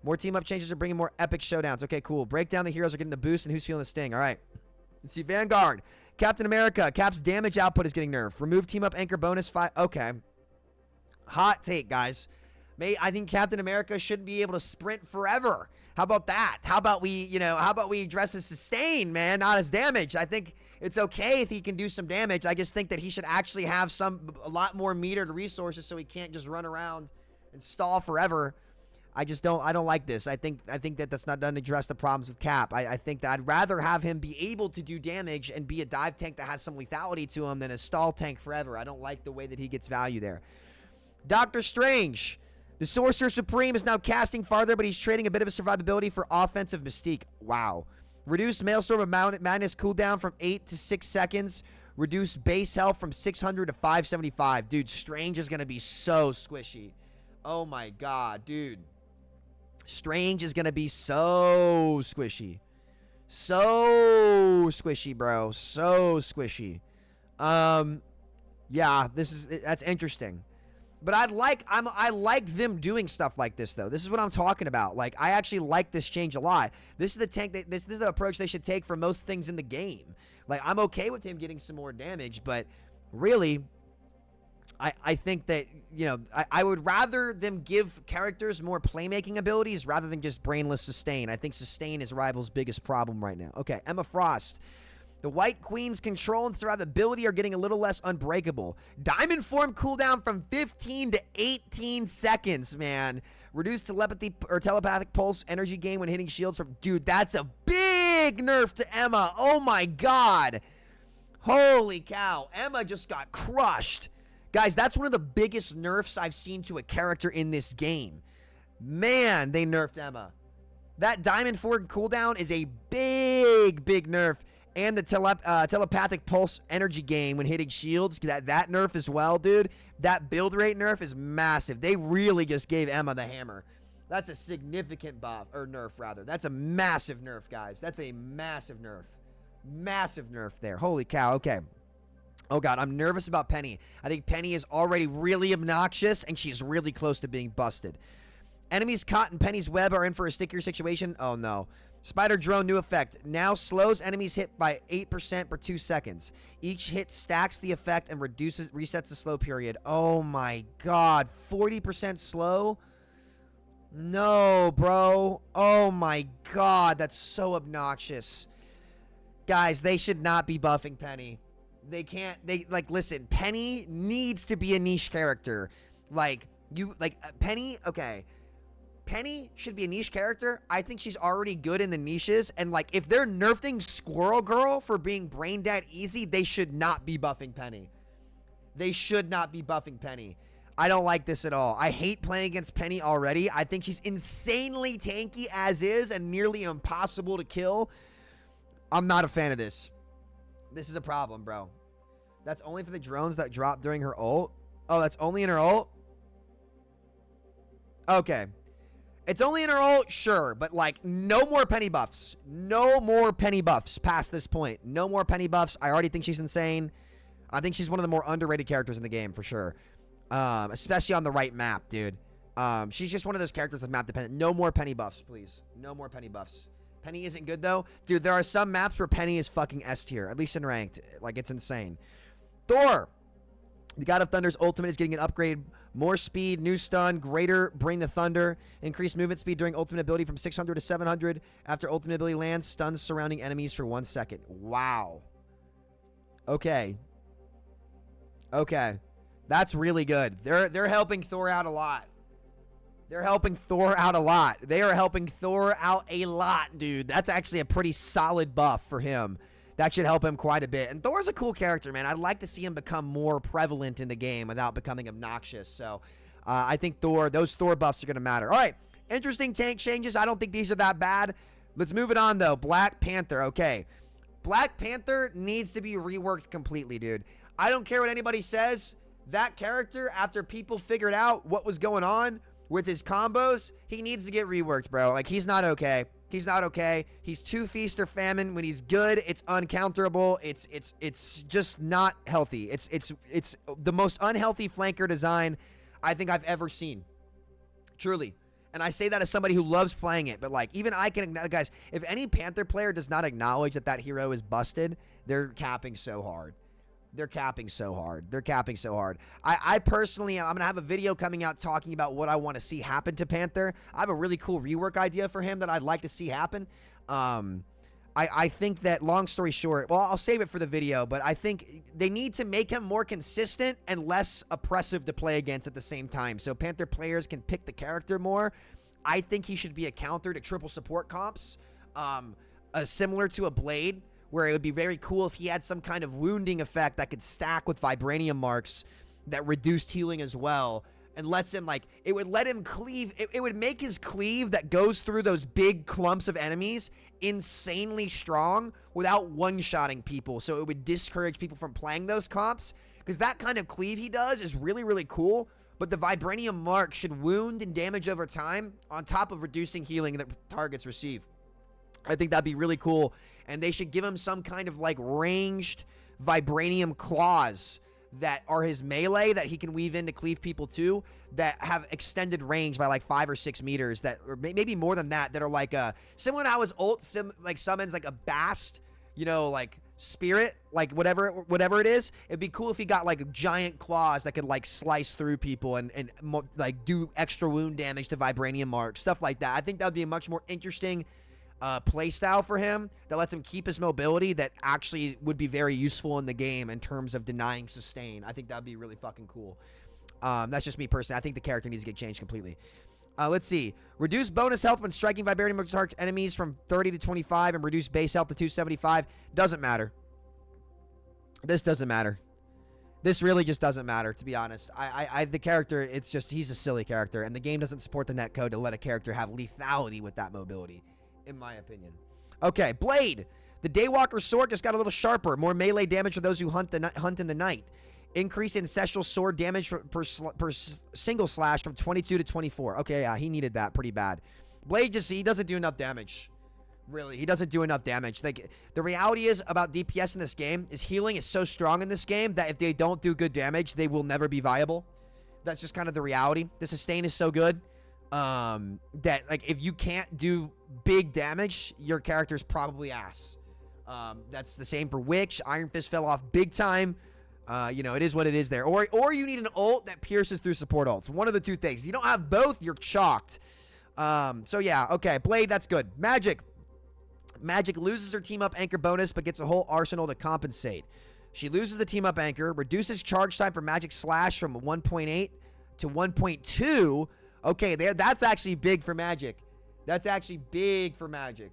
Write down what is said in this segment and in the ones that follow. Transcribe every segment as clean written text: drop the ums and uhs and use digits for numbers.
More team-up changes are bringing more epic showdowns. Okay, cool. Break down the heroes are getting the boost and who's feeling the sting. All right. Let's see. Vanguard. Captain America. Cap's damage output is getting nerfed. Remove team-up anchor bonus 5. Okay. Hot take, guys. I think Captain America shouldn't be able to sprint forever. How about that? How about we address his sustain, man, not his damage? I think it's okay if he can do some damage. I just think that he should actually have a lot more metered resources so he can't just run around and stall forever. I don't like this. I think that's not done to address the problems with Cap. I think that I'd rather have him be able to do damage and be a dive tank that has some lethality to him than a stall tank forever. I don't like the way that he gets value there. Doctor Strange. The Sorcerer Supreme is now casting farther, but he's trading a bit of his survivability for offensive mystique. Wow. Reduce Maelstrom of Madness cooldown from 8 to 6 seconds. Reduce base health from 600 to 575. Dude, Strange is going to be so squishy. Oh my god, dude. Strange is going to be so squishy. So squishy, bro. So squishy. Yeah, that's interesting. But I like them doing stuff like this, though. This is what I'm talking about. Like, I actually like this change a lot. This is the tank this is the approach they should take for most things in the game. Like, I'm okay with him getting some more damage, but really, I think that, you know, I would rather them give characters more playmaking abilities rather than just brainless sustain. I think sustain is Rival's biggest problem right now. Okay, Emma Frost. The White Queen's control and survivability are getting a little less unbreakable. Diamond form cooldown from 15 to 18 seconds, man. Reduced telepathy or telepathic pulse energy gain when hitting shields from... Dude, that's a big nerf to Emma. Oh my god. Holy cow. Emma just got crushed. Guys, that's one of the biggest nerfs I've seen to a character in this game. Man, they nerfed Emma. That diamond form cooldown is a big nerf. And the telepathic pulse energy gain when hitting shields. That nerf as well, dude. That build rate nerf is massive. They really just gave Emma the hammer. That's a significant buff, or nerf, rather. That's a massive nerf, guys. That's a massive nerf. Massive nerf there. Holy cow, okay. Oh, God, I'm nervous about Peni. I think Peni is already really obnoxious, and she's really close to being busted. Enemies caught in Penny's web are in for a stickier situation. Oh, no. Spider Drone, new effect. Now slows enemies hit by 8% per 2 seconds. Each hit stacks the effect and resets the slow period. Oh my god. 40% slow? No, bro. Oh my god. That's so obnoxious. Guys, they should not be buffing Peni. Listen, Peni needs to be a niche character. Peni, okay. Peni should be a niche character. I think she's already good in the niches. And, like, if they're nerfing Squirrel Girl for being brain dead easy, they should not be buffing Peni. They should not be buffing Peni. I don't like this at all. I hate playing against Peni already. I think she's insanely tanky as is and nearly impossible to kill. I'm not a fan of this. This is a problem, bro. That's only for the drones that drop during her ult. Oh, that's only in her ult? Okay. It's only in her ult, sure, but, like, no more Peni buffs. No more Peni buffs past this point. No more Peni buffs. I already think she's insane. I think she's one of the more underrated characters in the game, for sure. Especially on the right map, dude. She's just one of those characters that's map dependent. No more Peni buffs, please. No more Peni buffs. Peni isn't good, though. Dude, there are some maps where Peni is fucking S tier, at least in ranked. Like, it's insane. Thor. The God of Thunder's ultimate is getting an upgrade. More speed, new stun, greater Bring the Thunder. Increased movement speed during ultimate ability from 600 to 700. After ultimate ability lands, stuns surrounding enemies for 1 second. Wow. Okay. Okay. That's really good. They're helping Thor out a lot. They're helping Thor out a lot. They are helping Thor out a lot, dude. That's actually a pretty solid buff for him. That should help him quite a bit. And Thor's a cool character, man. I'd like to see him become more prevalent in the game without becoming obnoxious. So I think those Thor buffs are going to matter. All right. Interesting tank changes. I don't think these are that bad. Let's move it on, though. Black Panther. Okay. Black Panther needs to be reworked completely, dude. I don't care what anybody says. That character, after people figured out what was going on with his combos, he needs to get reworked, bro. Like, he's not okay. He's not okay. He's too feast or famine. When he's good, it's uncounterable. It's just not healthy. It's the most unhealthy flanker design I think I've ever seen. Truly. And I say that as somebody who loves playing it, but like even I can, guys, if any Panther player does not acknowledge that that hero is busted, they're capping so hard. They're capping so hard. They're capping so hard. I personally, I'm going to have a video coming out talking about what I want to see happen to Panther. I have a really cool rework idea for him that I'd like to see happen. I think that, long story short, well, I'll save it for the video, but I think they need to make him more consistent and less oppressive to play against at the same time, so Panther players can pick the character more. I think he should be a counter to triple support comps, similar to a Blade, where it would be very cool if he had some kind of wounding effect that could stack with vibranium marks that reduced healing as well, and lets him, like, it would let him cleave. It would make his cleave that goes through those big clumps of enemies insanely strong without one-shotting people. So it would discourage people from playing those comps, because that kind of cleave he does is really, really cool. But the vibranium mark should wound and damage over time on top of reducing healing that targets receive. I think that'd be really cool. And they should give him some kind of like ranged vibranium claws that are his melee that he can weave in to cleave people too, that have extended range by like 5 or 6 meters, that, or maybe more than that, that are like similar to how his ult summons like a bast, you know, like spirit, like whatever it is. It'd be cool if he got like giant claws that could like slice through people and like do extra wound damage to vibranium marks, stuff like that. I think that would be a much more interesting play style for him that lets him keep his mobility, that actually would be very useful in the game in terms of denying sustain. I think that would be really fucking cool. That's just me personally. I think the character needs to get changed completely. Let's see. Reduce bonus health when striking vibranium marked enemies from 30 to 25 and reduce base health to 275. Doesn't matter. This doesn't matter. This really just doesn't matter, to be honest. The character, it's just, he's a silly character, and the game doesn't support the netcode to let a character have lethality with that mobility, in my opinion. Okay, Blade. The Daywalker sword just got a little sharper. More melee damage for those who hunt in the night. Increase ancestral sword damage per single slash from 22 to 24. Okay, yeah, he needed that pretty bad. Blade just, he doesn't do enough damage. Really, he doesn't do enough damage. Like, the reality is about DPS in this game is healing is so strong in this game that if they don't do good damage, they will never be viable. That's just kind of the reality. The sustain is so good that, like, if you can't do big damage, your character's probably ass. That's the same for Witch. Iron Fist fell off big time. You know, it is what it is there. Or you need an ult that pierces through support ults. One of the two things. If you don't have both, you're chalked. So yeah, okay. Blade, that's good. Magik. Magik loses her team-up anchor bonus, but gets a whole arsenal to compensate. She loses the team-up anchor, reduces charge time for Magik Slash from 1.8 to 1.2. Okay, that's actually big for Magik. That's actually big for Magik.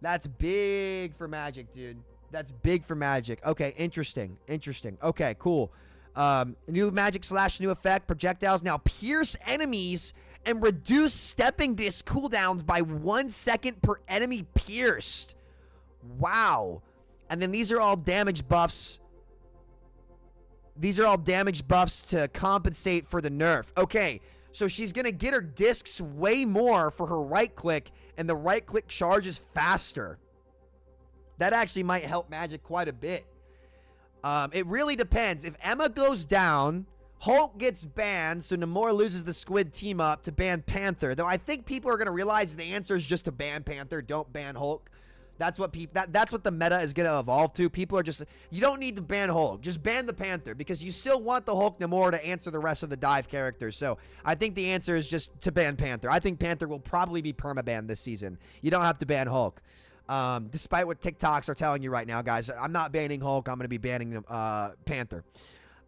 That's big for Magik, dude. That's big for Magik. Okay, interesting. Interesting. Okay, cool. New Magik Slash, new effect. Projectiles now pierce enemies and reduce stepping disc cooldowns by 1 second per enemy pierced. Wow. And then these are all damage buffs. These are all damage buffs to compensate for the nerf. Okay, so she's going to get her discs way more for her right click, and the right click charges faster. That actually might help Magik quite a bit. It really depends. If Emma goes down, Hulk gets banned, so Namor loses the Squid team up to ban Panther. Though I think people are going to realize the answer is just to ban Panther, don't ban Hulk. That's what that's what the meta is going to evolve to. People are just, you don't need to ban Hulk. Just ban the Panther, because you still want the Hulk Namor to answer the rest of the dive characters. So I think the answer is just to ban Panther. I think Panther will probably be permabanned this season. You don't have to ban Hulk. Despite what TikToks are telling you right now, guys. I'm not banning Hulk. I'm going to be banning Panther.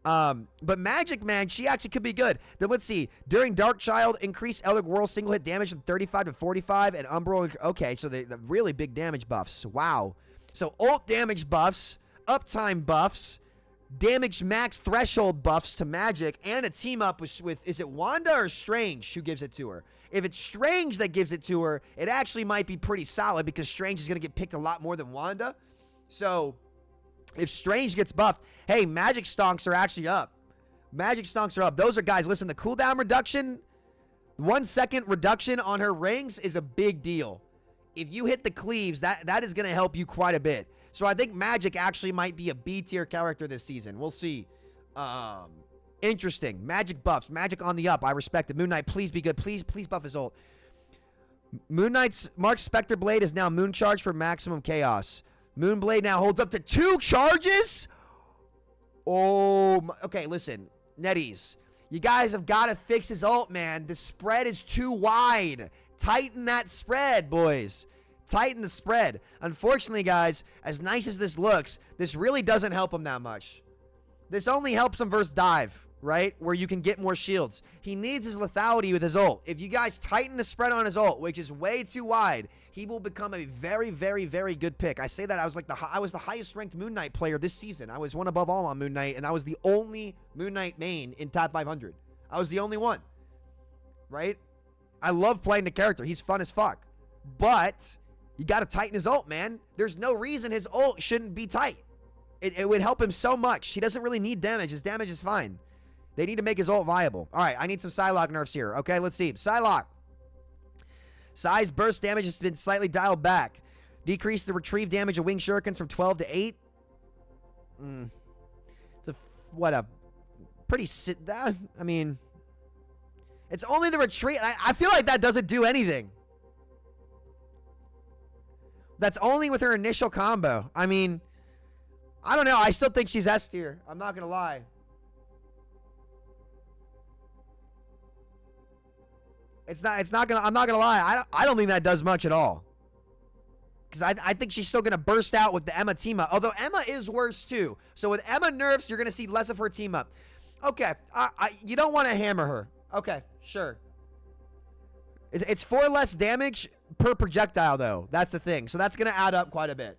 But Magik, man, she actually could be good. Then let's see. During Darkchild, increase Elder World single hit damage from 35 to 45, and Umbral. Okay, so the really big damage buffs. Wow. So ult damage buffs, uptime buffs, damage max threshold buffs to Magik, and a team up with is it Wanda or Strange who gives it to her? If it's Strange that gives it to her, it actually might be pretty solid, because Strange is going to get picked a lot more than Wanda. So if Strange gets buffed, hey, Magik stonks are actually up. Magik stonks are up. Those are, guys, listen, the cooldown reduction, 1 second reduction on her rings is a big deal. If you hit the cleaves, that is going to help you quite a bit. So I think Magik actually might be a B tier character this season. We'll see. Interesting. Magik buffs. Magik on the up. I respect it. Moon Knight, please be good. Please buff his ult. Moon Knight's Mark Spectre Blade is now Moon Charge for maximum chaos. Moonblade now holds up to 2 charges? Oh, my, okay, listen. NetEase, you guys have got to fix his ult, man. The spread is too wide. Tighten that spread, boys. Tighten the spread. Unfortunately, guys, as nice as this looks, this really doesn't help him that much. This only helps him versus dive, right? Where you can get more shields. He needs his lethality with his ult. If you guys tighten the spread on his ult, which is way too wide, he will become a very, very, very good pick. I say that I was the highest ranked Moon Knight player this season. I was one above all on Moon Knight, and I was the only Moon Knight main in top 500. I was the only one, right? I love playing the character. He's fun as fuck. But you got to tighten his ult, man. There's no reason his ult shouldn't be tight. It would help him so much. He doesn't really need damage. His damage is fine. They need to make his ult viable. All right, I need some Psylocke nerfs here. Okay, let's see. Psylocke. Size burst damage has been slightly dialed back. Decrease the retrieve damage of winged shurikens from 12 to 8. It's a pretty I mean, it's only the retreat. I feel like that doesn't do anything. That's only with her initial combo. I mean, I don't know. I still think she's S tier. I'm not gonna lie. I'm not gonna lie. I don't think that does much at all. Because I think she's still gonna burst out with the Emma team up. Although Emma is worse too. So with Emma nerfs, you're gonna see less of her team up. Okay, you don't want to hammer her. Okay, sure. It's 4 less damage per projectile though. That's the thing. So that's gonna add up quite a bit.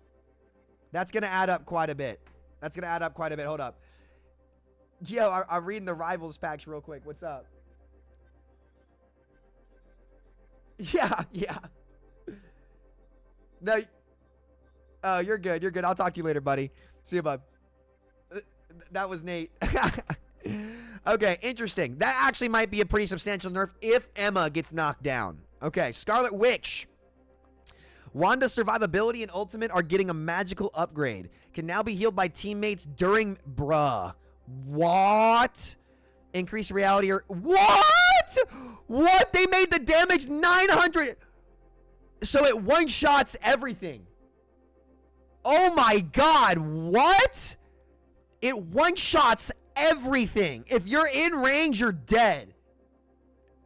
Hold up. Yo, I'm reading the Rivals packs real quick. What's up? Yeah. No. Oh, you're good. I'll talk to you later, buddy. See you, bud. That was Nate. Okay, interesting. That actually might be a pretty substantial nerf if Emma gets knocked down. Okay, Scarlet Witch. Wanda's survivability and ultimate are getting a magical upgrade. Can now be healed by teammates during... Bruh. What? Increase reality or... What? What? They made the damage 900... So it one-shots everything. Oh my god. What? It one-shots everything. If you're in range, you're dead.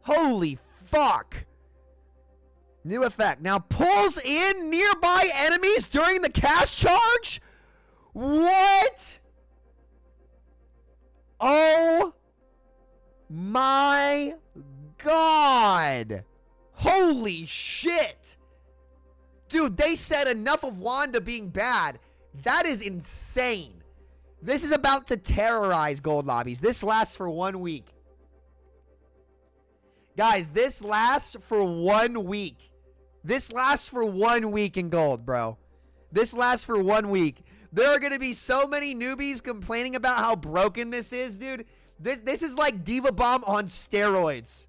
Holy fuck. New effect. Now pulls in nearby enemies during the cast charge? What? Oh my god. Holy shit. Dude, they said enough of Wanda being bad. That is insane. This is about to terrorize gold lobbies. This lasts for 1 week. Guys, this lasts for 1 week. This lasts for 1 week in gold, bro. This lasts for 1 week. There are going to be so many newbies complaining about how broken this is, dude. This is like Diva Bomb on steroids.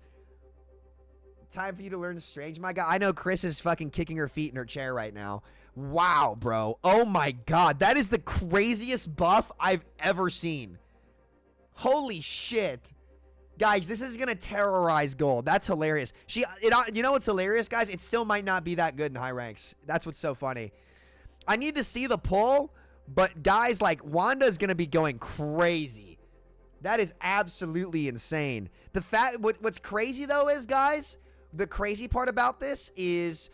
Time for you to learn Strange, my guy. I know Chris is fucking kicking her feet in her chair right now. Wow, bro. Oh my god. That is the craziest buff I've ever seen. Holy shit. Guys, this is going to terrorize gold. That's hilarious. You know what's hilarious, guys? It still might not be that good in high ranks. That's what's so funny. I need to see the pull, but guys, like, Wanda is going to be going crazy. That is absolutely insane. What's crazy, though, is, guys, the crazy part about this is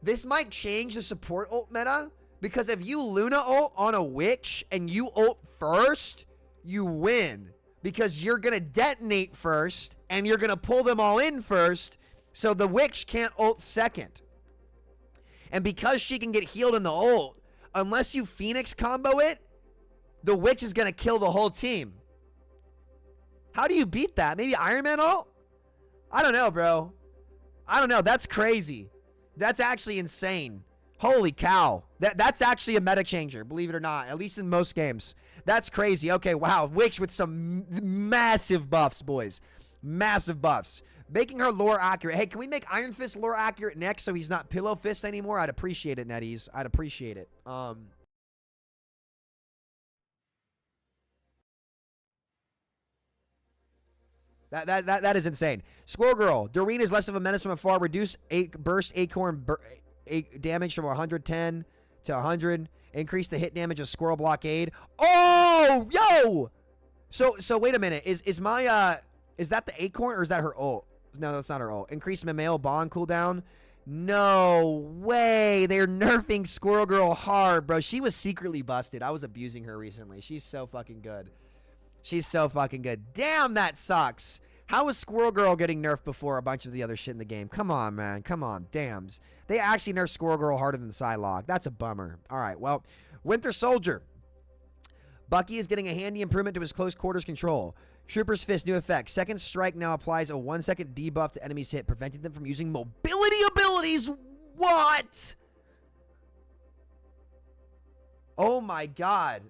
this might change the support ult meta, because if you Luna ult on a witch and you ult first, you win. Because you're going to detonate first, and you're going to pull them all in first, so the witch can't ult second. And because she can get healed in the ult, unless you Phoenix combo it, the witch is going to kill the whole team. How do you beat that? Maybe Iron Man ult? I don't know, bro. I don't know. That's crazy. That's actually insane. Holy cow. That's actually a meta changer, believe it or not, at least in most games. That's crazy. Okay, wow. Witch with some massive buffs, boys. Massive buffs. Making her lore accurate. Hey, can we make Iron Fist lore accurate next so he's not Pillow Fist anymore? I'd appreciate it, NetEase. I'd appreciate it. That is insane. Squirrel Girl. Doreen is less of a menace from afar. Reduce burst acorn damage from 110 to 100. Increase the hit damage of Squirrel Blockade. Oh, yo! So wait a minute. Is my is that the acorn or is that her ult? No, that's not her ult. Increase Mammal Bond cooldown. No way. They're nerfing Squirrel Girl hard, bro. She was secretly busted. I was abusing her recently. She's so fucking good. She's so fucking good. Damn, that sucks. How was Squirrel Girl getting nerfed before a bunch of the other shit in the game? Come on, man. Come on. Dams. They actually nerfed Squirrel Girl harder than Psylocke. That's a bummer. All right, well, Winter Soldier. Bucky is getting a handy improvement to his close quarters control. Trooper's Fist, new effect. Second Strike now applies a 1-second debuff to enemies hit, preventing them from using mobility abilities. What? Oh, my God.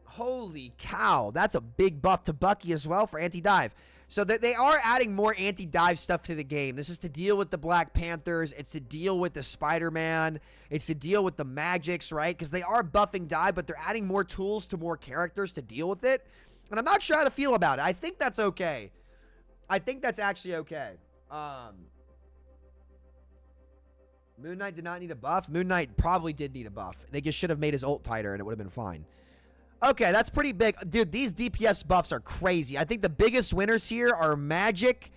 Holy cow. That's a big buff to Bucky as well for anti-dive. So they are adding more anti-dive stuff to the game. This is to deal with the Black Panthers. It's to deal with the Spider-Man. It's to deal with the Magics, right? Because they are buffing dive, but they're adding more tools to more characters to deal with it. And I'm not sure how to feel about it. I think that's okay. I think that's actually okay. Moon Knight did not need a buff. Moon Knight probably did need a buff. They just should have made his ult tighter and it would have been fine. Okay, that's pretty big. Dude, these DPS buffs are crazy. I think the biggest winners here are Magik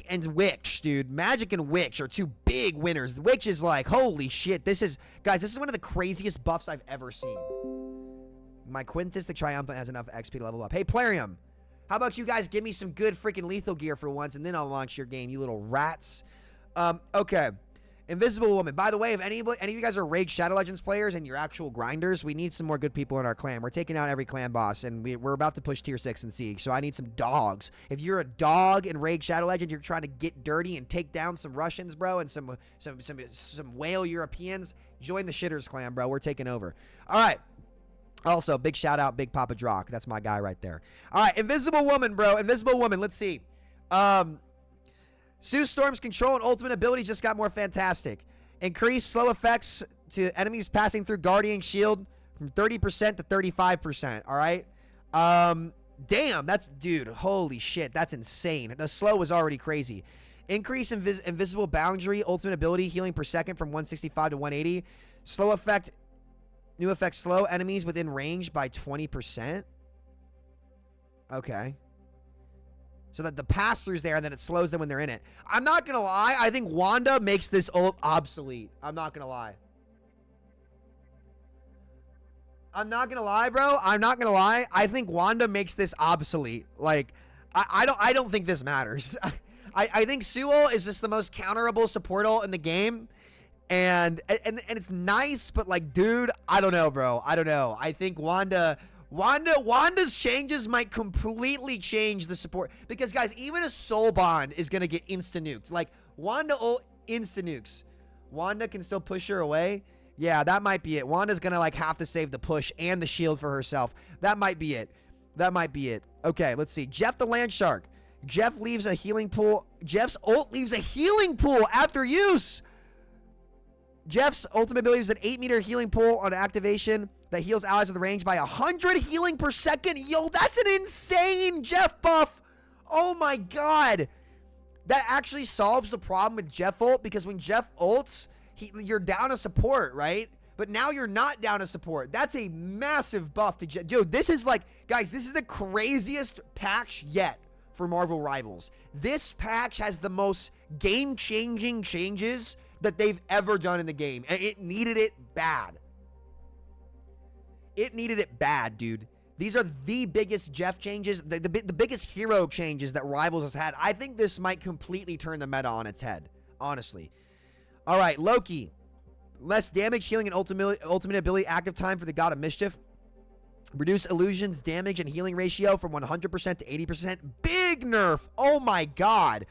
and Witch, dude. Magik and Witch are two big winners. Witch is like, holy shit. This is one of the craziest buffs I've ever seen. My Quintus the Triumphant has enough XP to level up. Hey, Plarium, how about you guys give me some good freaking lethal gear for once, and then I'll launch your game, you little rats. Okay. Invisible Woman. By the way, if any of you guys are Raid Shadow Legends players and you're actual grinders, we need some more good people in our clan. We're taking out every clan boss, and we're about to push tier 6 in Siege, so I need some dogs. If you're a dog in Raid Shadow Legends, you're trying to get dirty and take down some Russians, bro, and some whale Europeans, join the Shitters clan, bro. We're taking over. All right. Also, big shout out, Big Papa Drock. That's my guy right there. All right, Invisible Woman, bro. Invisible Woman. Let's see. Sue Storm's control and ultimate abilities just got more fantastic. Increase slow effects to enemies passing through Guardian Shield from 30% to 35%. All right. Damn, dude, holy shit. That's insane. The slow was already crazy. Increase invisible boundary, ultimate ability, healing per second from 165 to 180. Slow effect, new effect, slow enemies within range by 20%. Okay. So that the pass-through's there and then it slows them when they're in it. I'm not going to lie. I think Wanda makes this ult obsolete. I'm not going to lie. I'm not going to lie, bro. I'm not going to lie. I think Wanda makes this obsolete. Like, I don't think this matters. I think Sewell is just the most counterable support ult in the game. And it's nice, but like, dude, I don't know, bro. I don't know. I think Wanda's changes might completely change the support. Because, guys, even a Soul Bond is going to get insta-nuked. Like, Wanda insta-nukes. Wanda can still push her away. Yeah, that might be it. Wanda's going to, like, have to save the push and the shield for herself. That might be it. That might be it. Okay, let's see. Jeff the Land Shark. Jeff leaves a healing pool. Jeff's ult leaves a healing pool after use. Jeff's ultimate ability is an 8-meter healing pool on activation that heals allies with range by 100 healing per second. Yo, that's an insane Jeff buff. Oh my god. That actually solves the problem with Jeff ult, because when Jeff ults, you're down a support, right? But now you're not down a support. That's a massive buff to Jeff. Dude, this is like, guys, this is the craziest patch yet for Marvel Rivals. This patch has the most game-changing changes that they've ever done in the game, and it needed it bad. It needed it bad, dude. These are the biggest Jeff changes, the biggest hero changes that Rivals has had. I think this might completely turn the meta on its head, honestly. All right, Loki. Less damage, healing, and ultimate ability active time for the God of Mischief. Reduce illusions, damage, and healing ratio from 100% to 80%. Big nerf. Oh my god.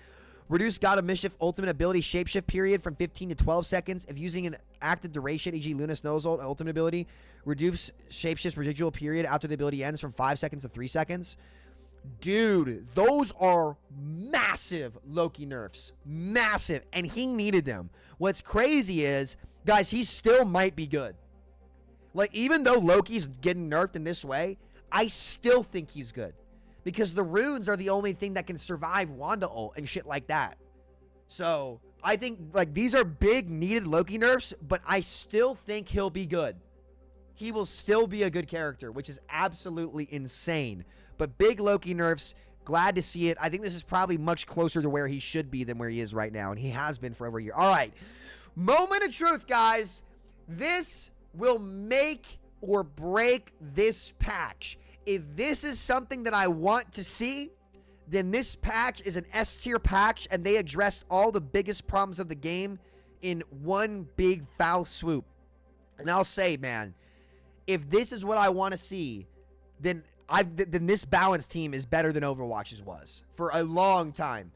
Reduce God of Mischief ultimate ability shapeshift period from 15 to 12 seconds. If using an active duration, e.g. Luna Snow's ultimate ability, reduce shapeshift residual period after the ability ends from 5 seconds to 3 seconds. Dude, those are massive Loki nerfs. Massive. And he needed them. What's crazy is, guys, he still might be good. Like, even though Loki's getting nerfed in this way, I still think he's good. because the runes are the only thing that can survive Wanda ult and shit like that. So I think like these are big needed Loki nerfs, but I still think he'll be good. He will still be a good character, which is absolutely insane. But big Loki nerfs, glad to see it. I think this is probably much closer to where he should be than where he is right now, and he has been for over a year. All right, moment of truth, guys. This will make or break this patch. If this is something that I want to see, then this patch is an S tier patch, and they addressed all the biggest problems of the game in one big foul swoop. And I'll say, man, if this is what I want to see, then this balanced team is better than Overwatch's was for a long time.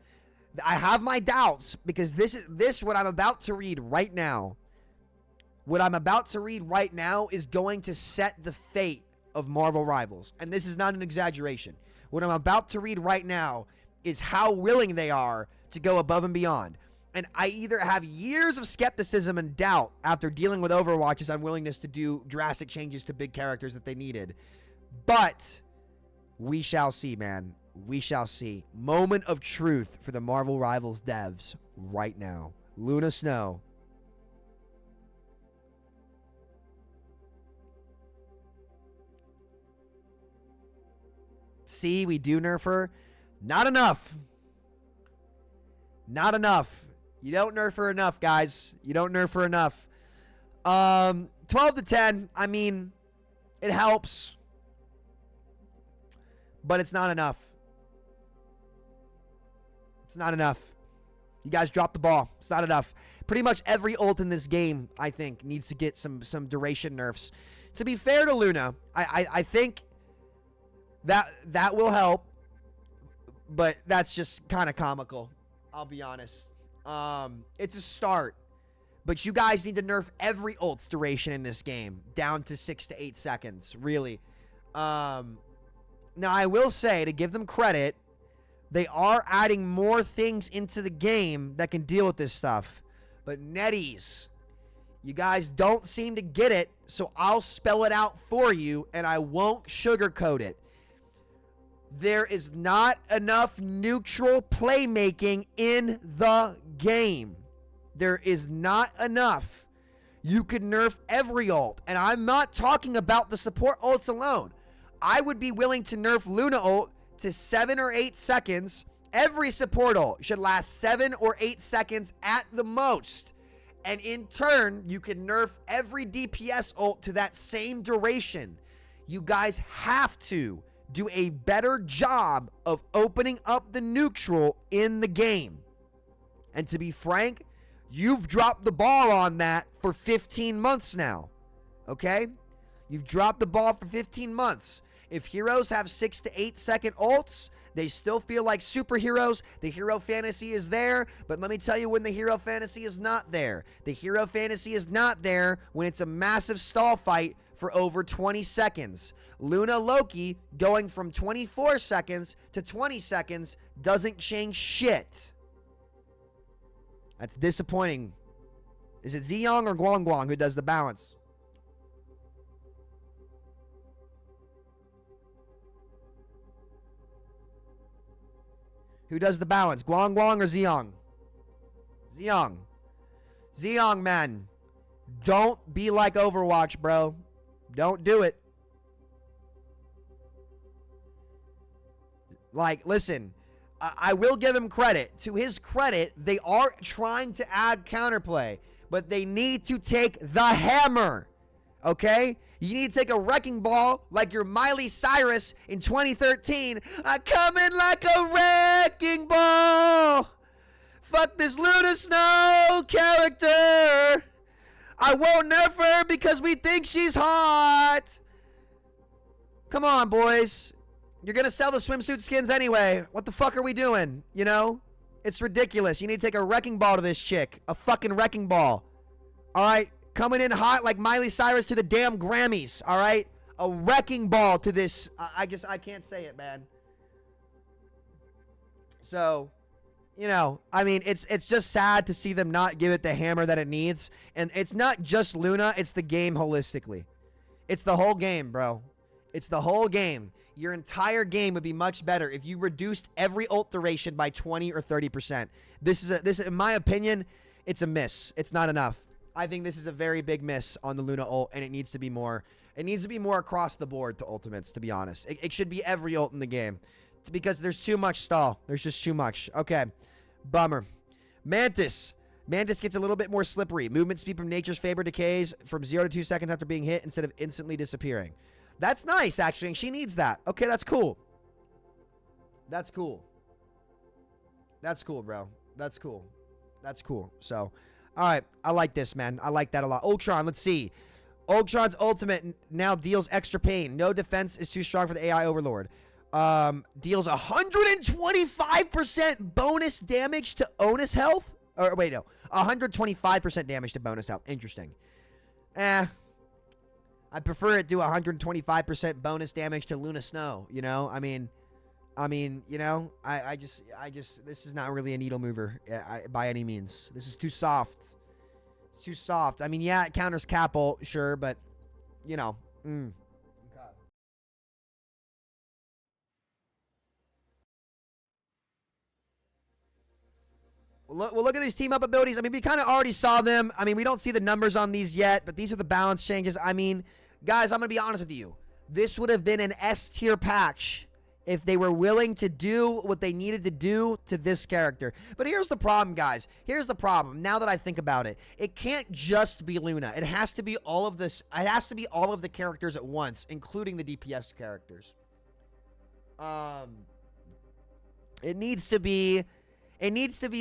I have my doubts because what I'm about to read right now. What I'm about to read right now is going to set the fate of Marvel Rivals, and this is not an exaggeration. What I'm about to read right now is how willing they are to go above and beyond. And I either have years of skepticism and doubt after dealing with Overwatch's unwillingness to do drastic changes to big characters that they needed. But we shall see, man. We shall see. Moment of truth for the Marvel Rivals devs right now. Luna Snow. See, we do nerf her. Not enough. Not enough. You don't nerf her enough, guys. You don't nerf her enough. 12 to 10. I mean, it helps. But it's not enough. It's not enough. You guys dropped the ball. It's not enough. Pretty much every ult in this game, I think, needs to get some duration nerfs. To be fair to Luna, I think that will help. But that's just kind of comical. I'll be honest. It's a start. But you guys need to nerf every ult's duration in this game down to 6 to 8 seconds. Really. Now, I will say, to give them credit, they are adding more things into the game that can deal with this stuff. But netties, you guys don't seem to get it, so I'll spell it out for you, and I won't sugarcoat it. There is not enough neutral playmaking in the game. There is not enough. You could nerf every ult, and I'm not talking about the support ults alone. I would be willing to nerf Luna ult to 7 or 8 seconds. Every support ult should last 7 or 8 seconds at the most. And in turn, you can nerf every DPS ult to that same duration. You guys have to do a better job of opening up the neutral in the game. And to be frank, you've dropped the ball on that for 15 months now. Okay? You've dropped the ball for 15 months. If heroes have 6 to 8 second ults, they still feel like superheroes. The hero fantasy is there, but let me tell you when the hero fantasy is not there. The hero fantasy is not there when it's a massive stall fight for over 20 seconds. Luna Loki going from 24 seconds to 20 seconds doesn't change shit. That's disappointing. Is it Ziyong or Guang Guang who does the balance? Who does the balance? Guang Guang or Ziyong? Ziyong. Ziyong, man. Don't be like Overwatch, bro. Don't do it. Like, listen, I will give him credit. To his credit, they are trying to add counterplay, but they need to take the hammer, okay? You need to take a wrecking ball like your Miley Cyrus in 2013. I come in like a wrecking ball. Fuck this Luna Snow character. I won't nerf her because we think she's hot. Come on, boys. You're going to sell the swimsuit skins anyway. What the fuck are we doing? You know? It's ridiculous. You need to take a wrecking ball to this chick. A fucking wrecking ball. All right? Coming in hot like Miley Cyrus to the damn Grammys. All right? A wrecking ball to this. I guess I can't say it, man. So, you know, I mean, it's just sad to see them not give it the hammer that it needs. And it's not just Luna. It's the game holistically. It's the whole game, bro. It's the whole game. Your entire game would be much better if you reduced every ult duration by 20 or 30%. This, in my opinion, it's a miss. It's not enough. I think this is a very big miss on the Luna ult, and it needs to be more. It needs to be more across the board to ultimates, to be honest. It should be every ult in the game. It's because there's too much stall. There's just too much. Okay. Bummer. Mantis. Mantis gets a little bit more slippery. Movement speed from nature's favor decays from 0 to 2 seconds after being hit instead of instantly disappearing. That's nice, actually, and she needs that. Okay, that's cool. That's cool. That's cool, bro. That's cool. That's cool. So, all right. I like this, man. I like that a lot. Ultron, let's see. Ultron's ultimate now deals extra pain. No defense is too strong for the AI Overlord. Deals 125% bonus damage to onus health. Or, wait, no. 125% damage to bonus health. Interesting. I prefer it do 125% bonus damage to Luna Snow, you know? I mean, you know, I just, this is not really a needle mover by any means. This is too soft. It's too soft. I mean, yeah, it counters Capel, sure, but, you know. Okay. Well, look at these team up abilities. I mean, we kind of already saw them. I mean, we don't see the numbers on these yet, but these are the balance changes. I mean, guys, I'm going to be honest with you. This would have been an S tier patch if they were willing to do what they needed to do to this character. But here's the problem, guys. Here's the problem. Now that I think about it, it can't just be Luna. It has to be all of this. It has to be all of the characters at once, including the DPS characters. It needs to be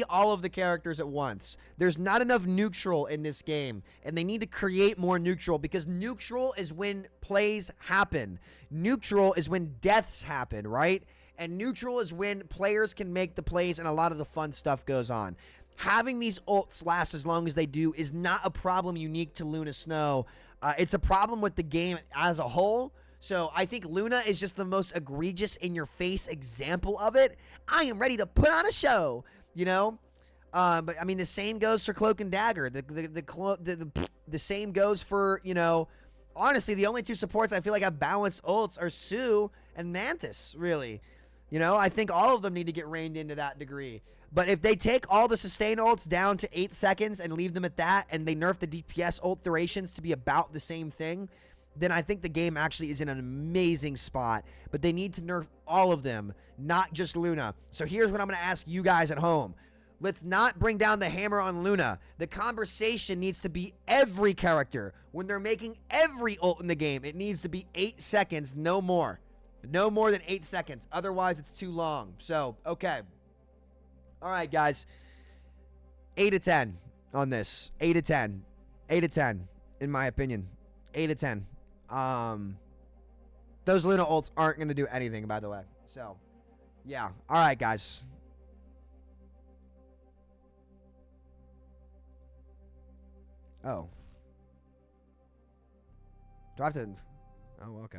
all of the characters at once. There's not enough neutral in this game, and they need to create more neutral, because neutral is when plays happen. Neutral is when deaths happen, right? And neutral is when players can make the plays and a lot of the fun stuff goes on. Having these ults last as long as they do is not a problem unique to Luna Snow. It's a problem with the game as a whole. So I think Luna is just the most egregious in-your-face example of it. I am ready to put on a show, you know? But, I mean, the same goes for Cloak and Dagger. The same goes for, you know, honestly, the only two supports I feel like have balanced ults are Sue and Mantis, really. You know, I think all of them need to get reined into that degree. But if they take all the sustain ults down to 8 seconds and leave them at that, and they nerf the DPS ult durations to be about the same thing, then I think the game actually is in an amazing spot. But they need to nerf all of them, not just Luna. So here's what I'm going to ask you guys at home. Let's not bring down the hammer on Luna. The conversation needs to be every character. When they're making every ult in the game, it needs to be 8 seconds, no more. No more than 8 seconds. Otherwise, it's too long. So, okay. All right, guys. 8 to 10 on this. 8 to 10. 8 to 10, in my opinion. 8 to 10. Those Luna ults aren't going to do anything, by the way. So, yeah. All right, guys. Oh. Do I have to... Oh, okay.